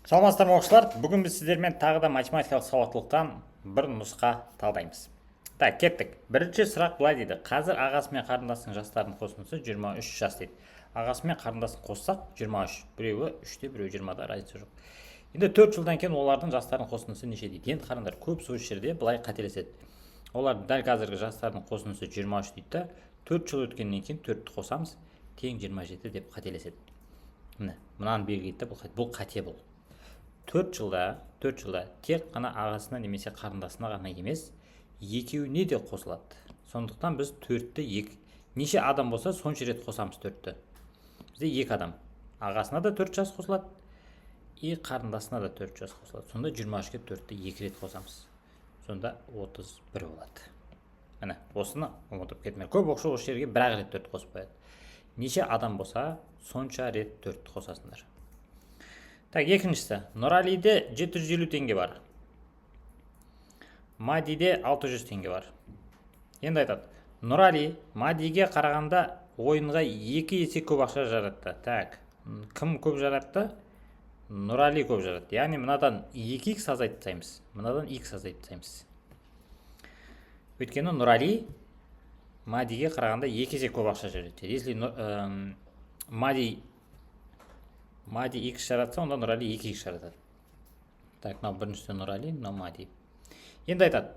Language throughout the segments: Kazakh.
Саламатсыздар ма оқушылар? Бүгін біз сіздермен тағы да математикалық сауаттылықтан бір нұсқа талдаймыз. Так, кеттік. Бірінші сұрақ былай дейді. Қазір ағасы мен қарындасының жастарының қосындысы 23 жас дейді. Ағасы мен қарындасын қоссақ 23. Біреуі 3-те, біреуі 20-да, разница жоқ. Енді 4 жылдан кейін олардың жастарының қосындысы неше дейді. Енді қараңдар, көп осы жерде былай қателеседі. Олар дәл қазіргі жастардың қосындысы 23 дейді да, 4 жыл өткеннен кейін 4-ті қосамыз, тең 27 деп қателеседі. Міне, мынаны белгілейді, бұл қате бұл. 4 жылда тек қана ағасына немесе қарындасына ғана емес, екеуіне де қосылады. Сондықтан біз 4-ті неше адам болса сонша рет қосамыз 4-ті. Бізде 2 адам. Ағасына да 4 жас қосылады, қарындасына да 4 жас қосылады. Сонда 23-ке 4-ті 2 рет қосамыз. Сонда 31 болады. Міне, осыны ұмытып кетмеңдер. Көп оқушы осы жерге бір-ақ рет 4 қосып қояды. Неше адам болса сонша рет 4-ті қосасыңдар. Так, екіншісі. Нұралиде 750 теңге бар. Мадиде 600 теңге бар. Енді айтады. Нұрали Мадиге қарағанда ойынға 2 есе көп ақша жаратты. Так, кім көп жаратты? Нұрали көп жаратты. Яғни мынадан 2х азайтсаймыз. Мынадан х азайтсаймыз. Өйткені Нұрали Мадиге қарағанда 2 есе көп ақша жаратты. Если Мади x жаратса, онда Нұрали 2х жаратады. Так, мынау біріншісі Нұрали, мынау Мади. Енді айтады.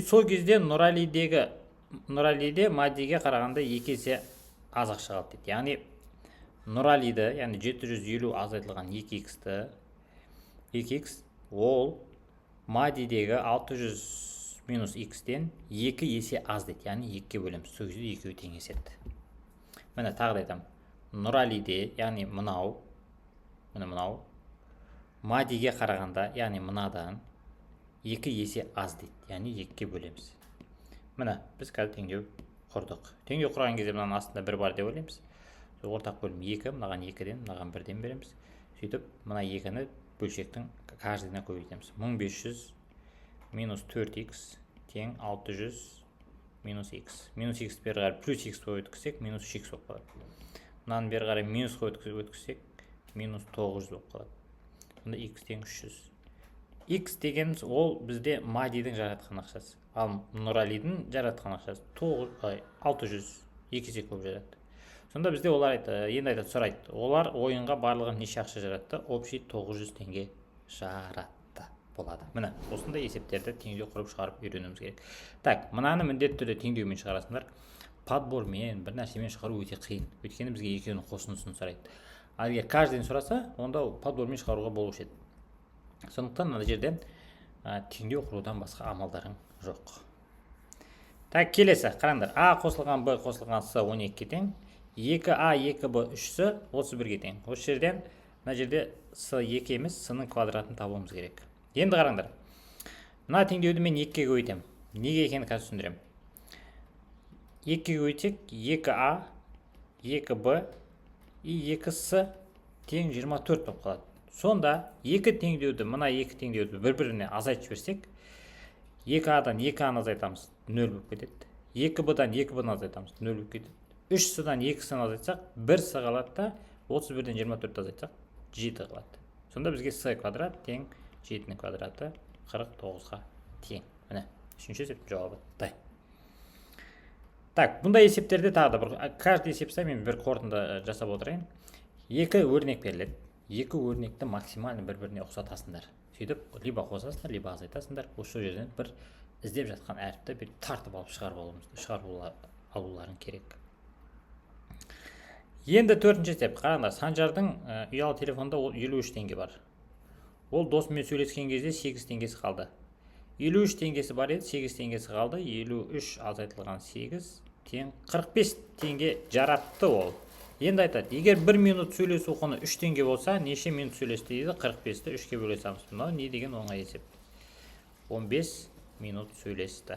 Сол кезде Нұралиде Мадиге қарағанда 2 есе аз ақша қалды дейді. Яғни Нұралиді, яғни 750 азайтылған 2х-ті, 2х ол Мадидегі 600 минус х-тен 2 есе аз дейді. Яғни 2-ке бөлеміз. Сол кезде екеуі теңеседі. Міне тағы да айтамын. Нұралиде, яғни мынау Мадиге қарағанда, яғни мынадан 2 есе аз дейді. Яғни 2-ке бөлеміз. Міне, біз қазір теңдеу құрдық. Теңдеу құрған кезде мынаның астында 1 бар деп ойлаймыз. Ортақ бөлім 2, мынаған 2-ден, мынаған 1-ден береміз. Сөйтіп, мына 2-ні бөлшектің каждыйына көбейтеміз. 1500 минус 4х тең 600 минус х. Минус х бері қарай плюс х қой өткізсек, минус 3х болып қалады. Мынаның бері қарай минус қой өткізсек, минус 900 болып қалады. Сонда х тең 300. Х дегеніміз ол бізде Мадидің жаратқан ақшасы. Ал Нұралидің жаратқан ақшасы 600, 2 есе көп жаратты. Сонда бізде олар енді сұрайды. Олар ойынға барлығы неше ақша жаратты? Общий 900 теңге жаратты болады. Міне, осындай есептерді теңдеу құрып шығарып үйренуіміз керек. Так, мынаны міндетті түрде теңдеумен шығарасыңдар. Подбормен, бір нәрсемен шығару өте қиын. Өйткені бізге екеуінің қосындысын сұрайды. Ал егер каждыйын сұраса, онда подбормен шығаруға болушы еді. Сондықтан мына жерде теңдеу құрудан басқа амалдарың жоқ. Так, келесі, қараңдар. А қосылған Б қосылған С 12-ке тең. 2А, 2Б, 3С 31-ге тең. Осы жерден, мына жерде С 2 емес, С-ның квадратын табуымыз керек. Енді қараңдар. Мына теңдеуді мен 2-ге көбейтем. Неге екенін қазір түсіндірем. 2-ге көбейтсек, 2А, 2Б и 2С тең 24 болып қалады. Сонда 2 теңдеуді, мына 2 теңдеуді бір-біріне азайтып жіберсек, 2А-дан 2А-ны азайтамыз, 0 болып кетеді. 2Б-дан 2Б-ны азайтамыз, 0 болып кетеді. 3С-дан 2С-ны азайтсақ, 1С қалады да, 31-ден 24 азайтсақ, 7 қалады. Сонда бізге С квадрат тең 7-ның квадраты 49-ға тең. Міне, үшінші есептің жауабы дай. Так, бұндай есептерде тағы да каждый есепсе мен бір қорытынды жасап отырайын. 2 өрнек беріледі. 2 өрнекті максимально бір-біріне ұқсатасыңдар. Сөйтіп, либо қосасыңдар, либо азайтасыңдар. Осы жерден бір іздеп жатқан әріпті бір тартып алып шығарып алуларын керек. Енді 4-ші есеп. Қараңдар, Санжардың ұялы телефонда 53 теңге бар. Ол досымен сөйлескен кезде 8 теңгесі қалды. 53 теңгесі бар еді, 8 теңгесі қалды. 53 азайтылған 8 тең 45 теңге жаратты ол. Енді айтады, егер 1 минут сөйлесу құны 3 теңге болса, неше минут сөйлесті дейді? 45-ті 3-ке бөлесеміз. Мынау не деген оңай есеп? 15 минут сөйлесті.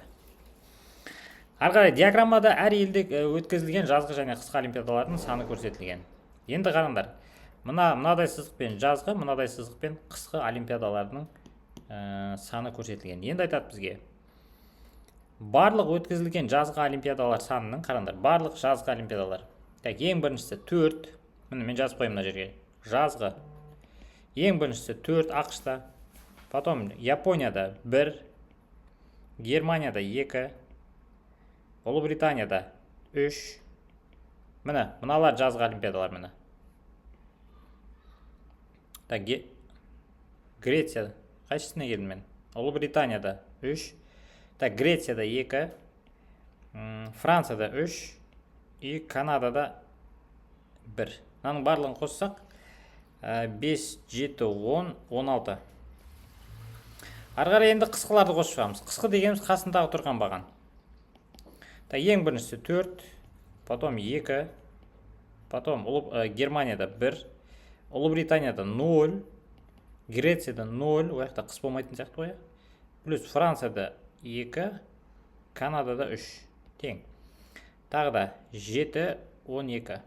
Арқарай, диаграммада әр елде өткізілген жазғы және қысқы олимпиадалардың саны көрсетілген. Енді қараңдар, мынадай сызықпен жазғы, мынадай сызықпен қысқы олимпиадалардың саны көрсетілген. Енді айтады бізге. Барлық өткізілген жазғы олимпиадалар санының, қараңдар, барлық жазғы олимпиадалар. Так, ең біріншісі 4. Міне мен жазып қоймын мына жерге. Жазғы Ең біріншісі 4 ақшта, потом Японияда 1, Германияда 2, Ұлыбританияда 3. Міне, мыналар жазғы олимпиадалар міне. Так, Греция, қайсысына келдім мен? Ұлыбританияда 3. Так, Грецияда 2, Францияда 3, и Канадада 1. Мынаның барлығын қоссақ, 5, 7, 10, 16. Ары қарай енді қысқаларды қосып шығамыз. Қысқы дегеніміз қасындағы тұрған баған. Ең біріншісі 4, потом 2, потом Германияда 1, Ұлыбританияда 0, Грецияда 0, ол жақта қыс болмайтын сияқты ғой. Плюс Францияда 2, Канадада 3. Тең. Тағы да 7, 12.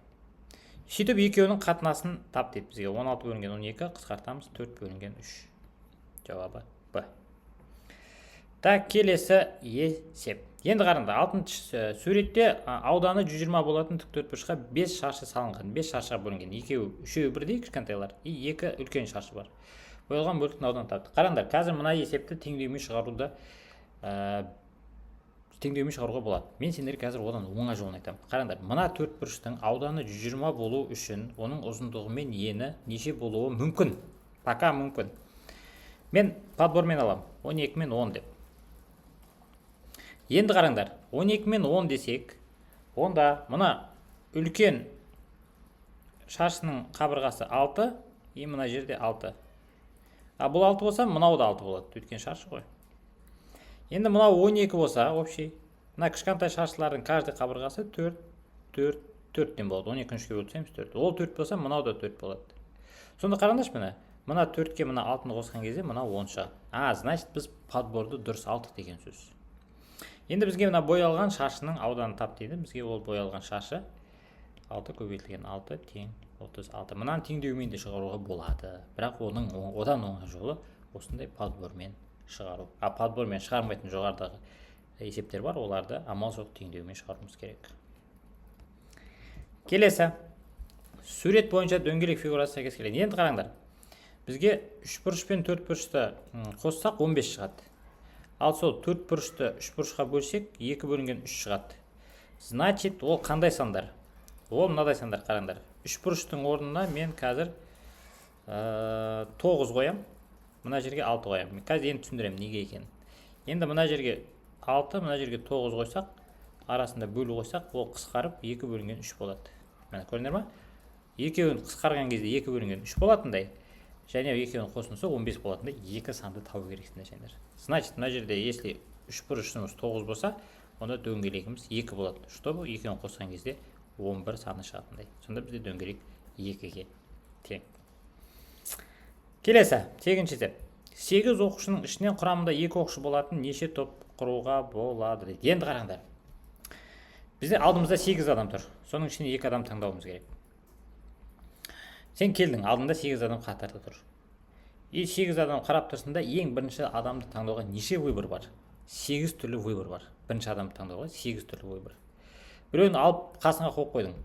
Сөйтіп екеуінің қатынасын тап дейді бізге. 16 бөлінген 12, қысқартамыз 4 бөлінген 3. Жауабы Б. Так, келесі есеп. Енді қараңдар, 6-шы суретте ауданы 120 болатын тіктөртбұрышқа 5 шаршы салынған. 5 шаршыға бөлінген. Үшеуі бірдей кішкентайлар, и 2 үлкен шаршы бар. Ойылған бөліктің ауданы тапты. Қараңдар, қазір мына есепті теңдеумен шығаруға болады. Мен сендерге қазір одан оңай жолын айтамын. Қараңдар, мына төртбұрыштың ауданы 120 болу үшін оның ұзындығы мен ені неше болуы мүмкін? Пока мүмкін. Мен подбормен аламын. 12 мен 10 деп. Енді қараңдар, 12 мен 10 десек, онда мына үлкен шаршының қабырғасы 6, и мына жерде 6. Бұл 6 болса, мынау да 6 болады. Өткен шаршы ғой. Енді мынау 12 болса, общий, мына кішкентай шаршылардың каждый қабырғасы 4-4-4-тен болады. 12-шке бөлсеміз 4. Ол 4 болса, мынау да 4 болады. Сонда қараңдаршы мына. Мына 4-ке мына 6-ны қосқан кезде мына 10 шығады. Значит, біз подборды дұрыс алдық деген сөз. Енді бізге мына боялған шаршының ауданы тап дейді. Бізге ол боялған шаршы 6 көбейтілген 6 тең 36. Мынаны теңдеумен де шығаруға болады. Бірақ одан оңай жолы осындай подбормен шығару. Подбормен шығармайтын жоғарыдағы есептер бар, оларды амал жоқ теңдеумен шығаруымыз керек. Келесі. Сурет бойынша дөңгелек фигурасы сәйкес келеді. Енді қараңдар. Бізге 3 бұрыш пен 4 бұрышты қоссақ 15 шығады. Ал сол 4 бұрышты 3 бұрышқа бөлсек 2 бөлінген 3 шығады. Значит, ол қандай сандар? Ол мынадай сандар, қараңдар. 3 бұрыштың орнына мен қазір 9 қоям. Мына жерге 6 қоям. Мен қазір енді түсіндірем неге екенін. Енді мына жерге 6, мына жерге 9 қойсақ, арасында бөлу қойсақ, ол қысқарып 2 бөлінген 3 болады. Міне көрдіңдер ме? Екеуін қысқарған кезде 2 бөлінген 3 болатындай. Және екеуін қосылса 15 болатындай 2 санды табу керексіңдер сендер. Значит, мына жерде если 3 бұрышымыз 9 болса, онда дөңгелегіміз 2 болады. Чтобы екеуін қосқан кезде 11 саны шығатындай. Сонда бізде дөңгелек 2-ге тең. Келесі, 8-ші есеп. 8 оқушының ішінен құрамында 2 оқушы болатын неше топ құруға болады дейді. Енді қараңдар. Бізде алдымызда 8 адам тұр. Соның ішінен 2 адам таңдауымыз керек. Сен келдің, алдында 8 адам қатарда тұр. 8 адам қарап тұрсында ең бірінші адамды таңдауға неше выбор бар? 8 түрлі выбор бар. Бірінші адамды таңдауға 8 түрлі выбор. Біреуін алып қасыңа қойып қойдың.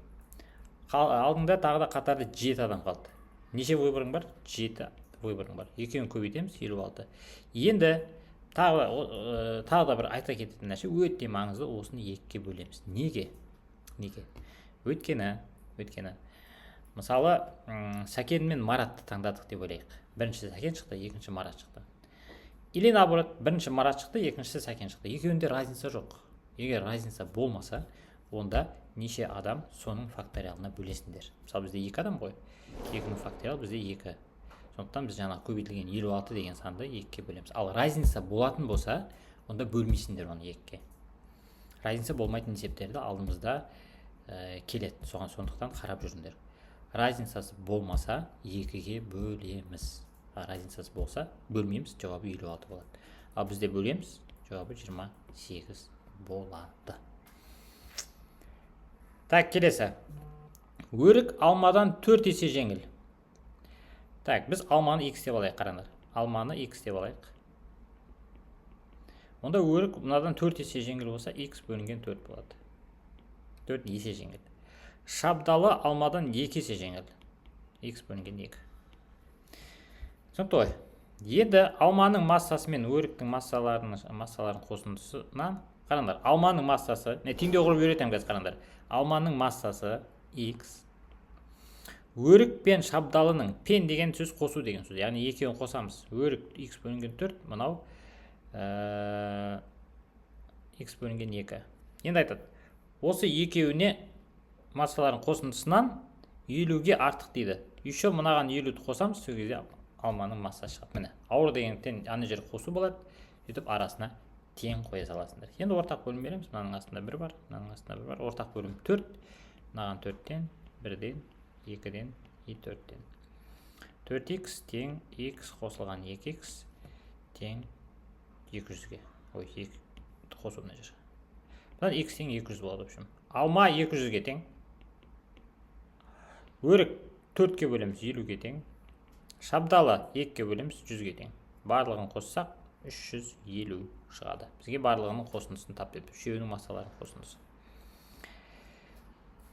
Алдыңда тағы да қатарда 7 адам қалды. Неше выборың бар? 7 выборың бар. Екеуін көбейтеміз 56. Енді тағы да бір айта кететін нәрсе өте маңызды, осыны 2-ге бөлеміз. Неге? Өйткені мысалы, Сәкен мен Маратты таңдадық деп ойлайық. Бірінші Сәкен шықты, екінші Марат шықты. Или наоборот, бірінші Марат шықты, екіншісі Сәкен шықты. Екеуінде разница жоқ. Егер разница болмаса, онда неше адам соның факториалына бөлесіңдер. Мысалы, бізде 2 адам ғой. 2-ның факториал бізде 2. Сондықтан біз жаңа көбейтілген 56 деген санды 2-ге бөлеміз. Ал разница болатын болса, онда бөлмейсіңдер оны 2-ге. Разница болмайтын есептерді алдымызда келеді. Сондықтан қарап жүріңдер. Разницасы болмаса 2-ге бөлеміз. Разницасы болса бөлмейміз, жауабы 56 болады. Ал бізде бөлеміз, жауабы 28 болады. Так, келесі. Өрік алмадан 4 есе жеңіл. Так, біз алманы x деп алайық, қараңдар. Алманы x деп алайық. Онда өрік мынадан 4 есе жеңіл болса, x бөлінген 4 болады. 4 есе жеңіл. Шабдалы алмадан 2 есе жеңіл. X бөлінген 2. түсінікті ғой. Енді алманың массасы мен өріктің массаларының қосындысынан қараңдар. Алманың массасы, теңдеу қылып үйретемін қазір, қараңдар. Алманың массасы x, өрік пен шабдалының, пен деген сөз қосу деген сөз. Яғни екеуін қосамыз. Өрік x бөлінген 4, мынау x бөлінген 2. Енді айтады, осы екеуіне массалардың қосындысынан 50-ге артық дейді. Еще мынаған 50-ді қосамыз, сол кезде алманың массасы шығады. Міне, ауыр дегендіктен ана жер қосу болады. Сөйтіп арасына тең қоя саласыңдар. Енді ортақ бөлім береміз. Мынаның астында 1 бар, мынаның астында 1 бар. Ортақ бөлім 4. Мынаған 4-тен, 1-ден, 2-ден, 4-тен. 4x тең x қосылған 2x тең 200-ге. Ой, 2 қосу мына жер. Бұдан x тең 200 болады, общем. Алма 200-ге тең. Өрік 4-ке бөлеміз 50-ге тең. Шабдалы 2-ке бөлеміз 100-ге тең. Барлығын қоссақ 350 шығады. Бізге барлығының қосындысын тап берді. Үшеуінің массаларының қосындысы.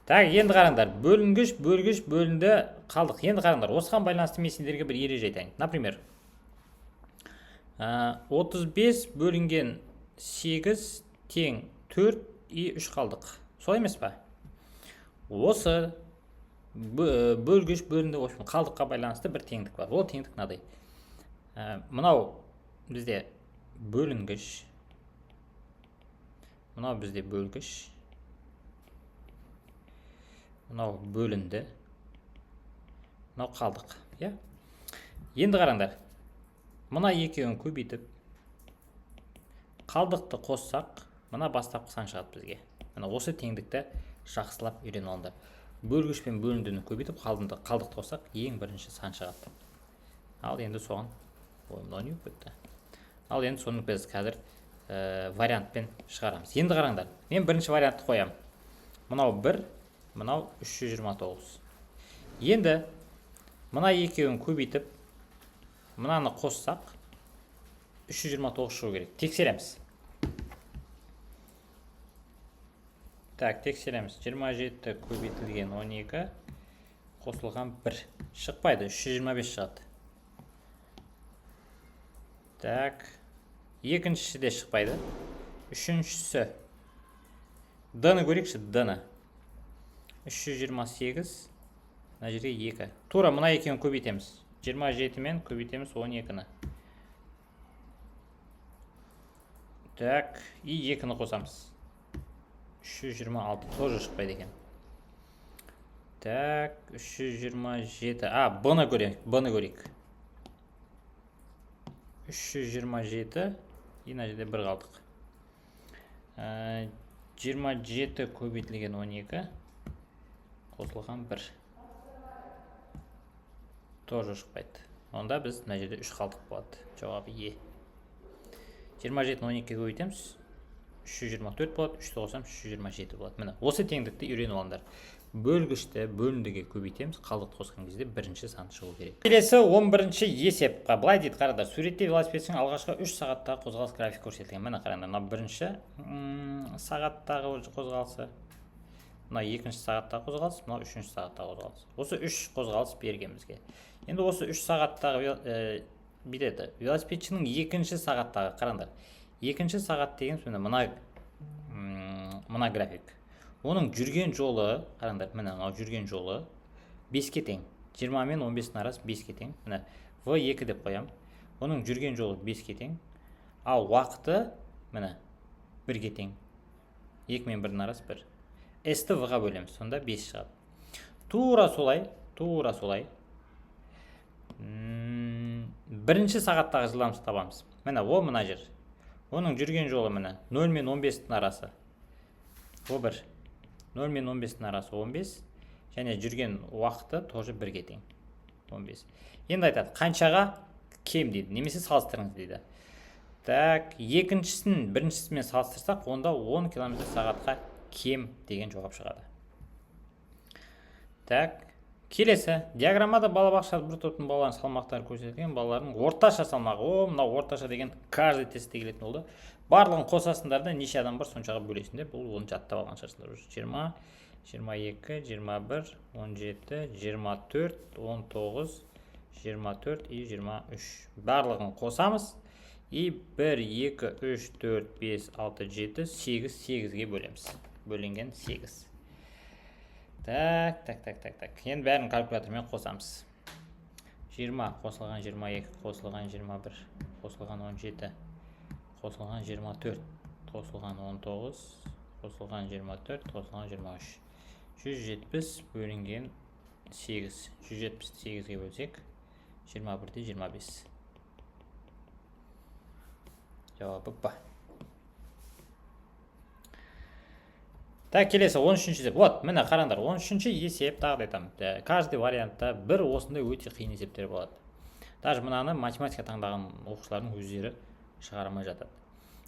Так, енді қараңдар, бөлінгіш, бөлгіш, бөлінді қалдық. Енді қараңдар, осыған байланысты мен сендерге бір ереже айтайын. Например, 35 бөлінген 8 тең 4 и 3 қалдық. Солай емес па? Осы бөлгіш, бөлінді қалдыққа байланысты бір теңдік бар. Ол теңдік мынадай. Мынау бізде бөлінгіш, мынау бізде бөлгіш, мынау бөлінді, мынау қалдық. Енді қараңдар, мына екеуін көбейтіп, қалдықты қоссақ, мына бастапқы сан шығады бізге. Мына осы теңдікті жақсылап үйреніп алыңдар. Бөлгіш пен бөліндіні көбейтіп, қалдықты қоссақ, ең бірінші сан шығады. Ал енді соған ойымдан үйіп бітті. Ал енді соны біз қазір вариантпен шығарамыз. Енді қараңдар, мен бірінші вариантты қоям. Мынау 1, мынау 329. Енді мына екеуін көбейтіп, мынаны қоссақ 329 шығу керек. Тексереміз. Так, тексереміз. 27 көбейтілген 12 қосылған 1. Шықпайды, 325 шығады. Так, екіншісі де шықпайды. Үшіншісі. D-ны көрейікші, D-ны. 328, мына жерге 2. Тура мына екеуін көбейтеміз. 27 мен көбейтеміз 12-ні. Так, и 2-ні қосамыз. 326, тоже шықпайды екен. Так, 327. B-ны көрейік. 327, и мына жерде 1 қалдық. 27 көбейтілген 12 қосылған 1. Тоже шықпайды. Онда біз мына жерде 3 қалдық болады. Жауабы Е. 27-ні 12-ге көбейтеміз. 324 болады, 3-ті қосам 327 болады. Міне, осы теңдікті үйреніп алыңдар. Бөлгішті бөліндіге көбейтеміз, қалдықты қосқан кезде бірінші сан шығу керек. Келесі 11-ші есеп. Былай дейді, қараңдар, суретте велосипедтің алғашқы 3 сағаттағы қозғалыс график көрсетілген. Міне қараңдар, мына бірінші сағаттағы қозғалысы, мына екінші сағаттағы қозғалыс, мына үшінші сағаттағы қозғалыс. Осы 3 қозғалыс берген бізге. Енді осы 3 сағаттағы билеті велосипедшінің екінші сағаттағы, қараңдар. Екінші сағат деген мына график. Оның жүрген жолы, қараңдар, міне мынау жүрген жолы 5-ке тең. 20 мен 15-дің арасы 5-ке тең. Міне V2 деп қоям. Оның жүрген жолы 5-ке тең. Ал уақыты міне 1-ге тең. 2 мен 1-дің арасы 1. S-ті V-ға бөлеміз, сонда 5 шығады. Тура солай. Бірінші сағаттағы жылдамдықты табамыз. Міне ол мына жер. Оның жүрген жолы міне 0 мен 15-дің арасы O1. 0 мен 15-дің арасы 15. Және жүрген уақыты тоже 1-ге тең. 15. Енді айтады, қаншаға кем дейді, немесе салыстырыңыз дейді. Так, екіншісін біріншісімен салыстырсақ, онда 10 км сағатқа кем деген жауап шығады. Так, келесі. Диаграммада балабақшада бір топтың балалардың салмақтары көрсетілген, балалардың орташа салмағы. Мына орташа деген каждый тестте келетін болды. Барлығын қосасыңдар да неше адам бар соншаға бөлесіңдер. Бұл оны жаттап алған шығарсыңдар. 20, 22, 21, 17, 24, 19, 24 и 23. Барлығын қосамыз. И 1, 2, 3, 4, 5, 6, 7, 8, 8-ге бөлеміз. Бөлінген 8. Так. Енді бәрін калькулятормен қосамыз. 20 қосылған 22, қосылған 21, қосылған 17, қосылған 24, қосылған 19, қосылған 24, қосылған 23. 170 бөлінген 8. 178-ге бөлсек, 21-де 25. Жауабы ба. Так, келесі 13-ші есеп. Вот, міне қараңдар, 13-ші есеп тағы айтамын. Каждый вариантта бір осындай өте қиын есептер болады. Даже мынаны математика таңдаған оқушылардың өздері шығармай жатады.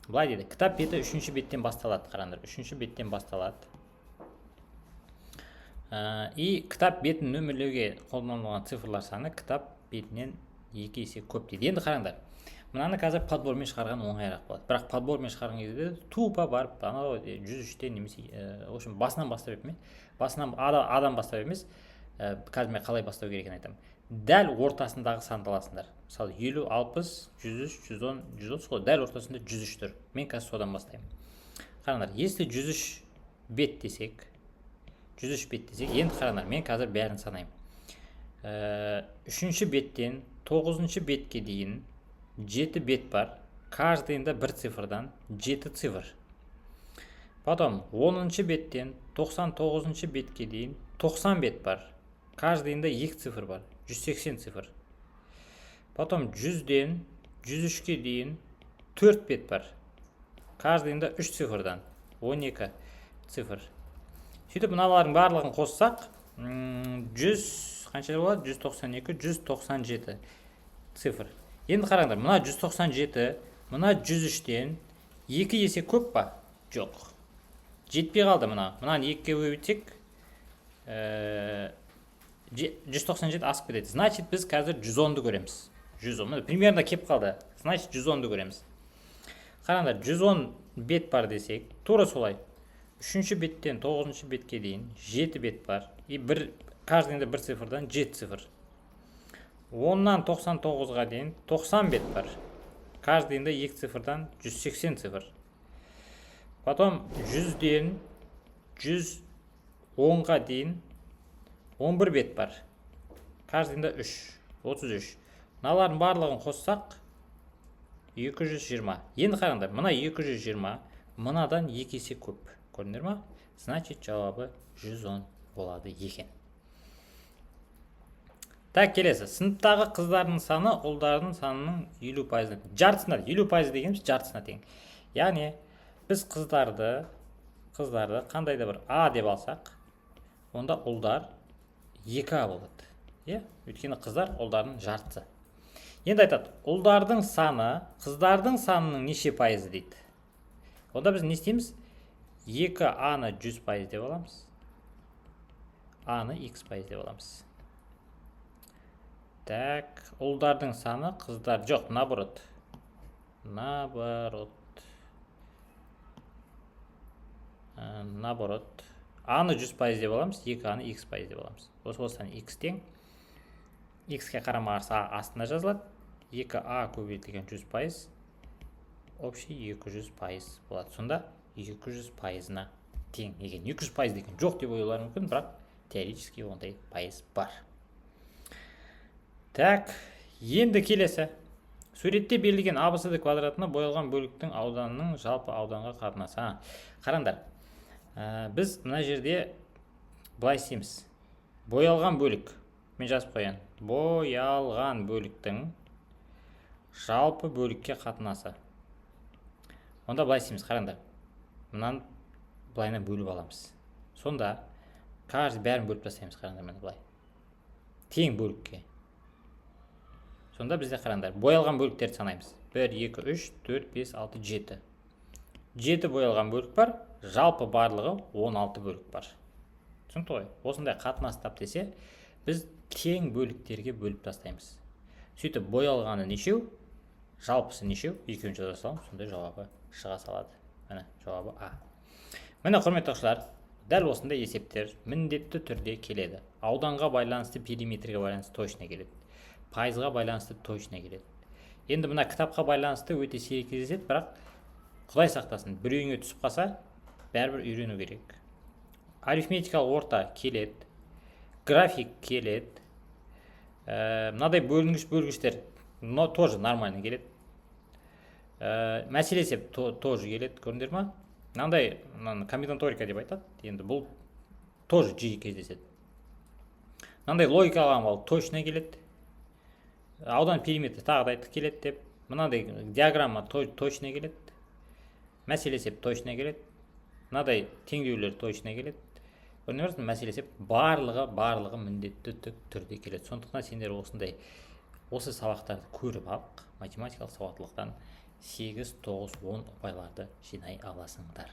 Былай дейді, кітап беті 3-ші беттен басталады, қараңдар. 3-ші беттен басталады. И кітап бетін нөмірлеуге қолданылған цифрлар саны кітап бетінен 2 есе көп дейді. Енді қараңдар. Мынаны қазір подбормен шығарған оңайырақ болады. Бірақ подбормен шығарған кезде тупа барып, анау 103-тен немесе, в общем, басынан бастап емес, басынан адам бастап емес, қазір мен қалай бастау керек екенін айтамын. Дәл ортасындағы санды аласыңдар. Мысалы 50, 60, 103, 110, 130 қой, дәл ортасында 103 тұр. Мен қазір содан бастаймын. Қараңдар, если 103 бет десек, енді қараңдар, мен қазір бәрін санаймын. 3-ші беттен 9-ші бетке дейін 7 бет бар. Каждыйында бір цифрдан 7 цифр. Потом 10-ші беттен 99-ші бетке дейін 90 бет бар. Каждыйында 2 цифр бар. 180 цифр. Потом 100-ден 103-ке дейін 4 бет бар. Каждыйында 3 цифрдан 12 цифр. Сөйтіп мыналардың барлығын қоссақ, 100 қанша болады? 192, 197 цифр. Енді қараңдар, мына 197, мына 103-тен 2 есе көп па? Жоқ. Жетпей қалды мына. Мынаны 2-ге көбейтсек, 197 асып кетеді. Значит, біз қазір 110-ды көреміз. 110. Примерно кеп қалды. Значит, 110-ды көреміз. Қараңдар, 110 бет бар десек, тура солай. 3-ші беттен 9-ші бетке дейін 7 бет бар. И каждыйында бір цифрдан 7 цифр. 10-нан 99-ға дейін 90 бет бар. Каждыйында 2 цифрдан 180 цифр. Потом 100-ден 110-ға дейін 11 бет бар. Каждыйында 3, 33. Мыналардың барлығын қоссақ 220. Енді қараңдар, мына 220, мынадан 2 есе көп. Көрдіңдер ма? Значит, жауабы 110 болады екен. Так, келесі. Сыныптағы қыздардың саны ұлдардың санының 50%. Жартысына, 50% дегеніміз жартысына тең. Яғни, біз қыздарды қандай да бір А деп алсақ, онда ұлдар 2А болады. Өйткені қыздар ұлдардың жартысы. Енді айтады, ұлдардың саны қыздардың санының неше пайызы дейді. Онда біз не істейміз? 2А-ны 100% деп аламыз. А-ны X% деп аламыз. Так, ұлдардың саны қыздар жоқ, наоборот. Наоборот. А-ны 100% деп аламыз, 2А-ны X% деп аламыз. Осыдан X тең. X-ке қарама қарсы А астына жазылады. 2А көбейтілген 100%. Общий 200% болады. Сонда 200%-на тең екен. 200% деген жоқ деп ойлар мүмкін, бірақ теоретически ондай пайыз бар. Так, енді келесі. Суретте берілген АБСД квадратына боялған бөліктің ауданының жалпы ауданға қатынасы. Қараңдар, біз мына жерде былай істейміз. Боялған бөлік. Мен жазып қояйын. Боялған бөліктің жалпы бөлікке қатынасы. Онда былай істейміз, қараңдар. Мынаны былайына бөліп аламыз. Сонда бәрін бөліп тастаймыз, қараңдар, мені былай. Тең бөлікке. Сонда бізде қараңдар, боялған бөліктерді санаймыз. 1, 2, 3, 4, 5, 6, 7. 7 боялған бөлік бар, жалпы барлығы 16 бөлік бар. Түсінікті ғой? Осындай қатынас тап десе, біз тең бөліктерге бөліп тастаймыз. Сөйтіп боялғаны нешеу, жалпысы нешеу, екеуін жаза саламыз, сондай жауабы шыға салады. Міне, жауабы А. Міне, құрметті оқушылар, дәл осындай есептер міндетті түрде келеді. Ауданға байланысты, периметрге байланысты точно келеді. пайызға байланысты точно келеді. Енді мына кітапқа байланысты өте сирек кездеседі, бірақ Құдай сақтасын, біреуіңе түсіп қалса, бәрібір үйрену керек. Арифметикалық орта келеді, график келеді, мынадай бөлгіштер тоже нормально келеді. Мәселе есеп тоже келеді, көрдіңдер ма? Мынандай комбинаторика деп айтады. Енді бұл тоже жиі кездеседі. Мынандай логикаға ал точно келеді. Аудан периметр тағы да келеді деп. Мынандай диаграмма точно келеді. Мәселе есеп точно келеді. Мынадай теңдеулер точно келеді. Көрдіңдер ме? Мәселе есеп барлығы міндетті түрде келеді. Сондықтан сендер осы сабақтарды көріп алып, математикалық сауаттылықтан 8, 9, 10 ұпайларды жинай аласыңдар.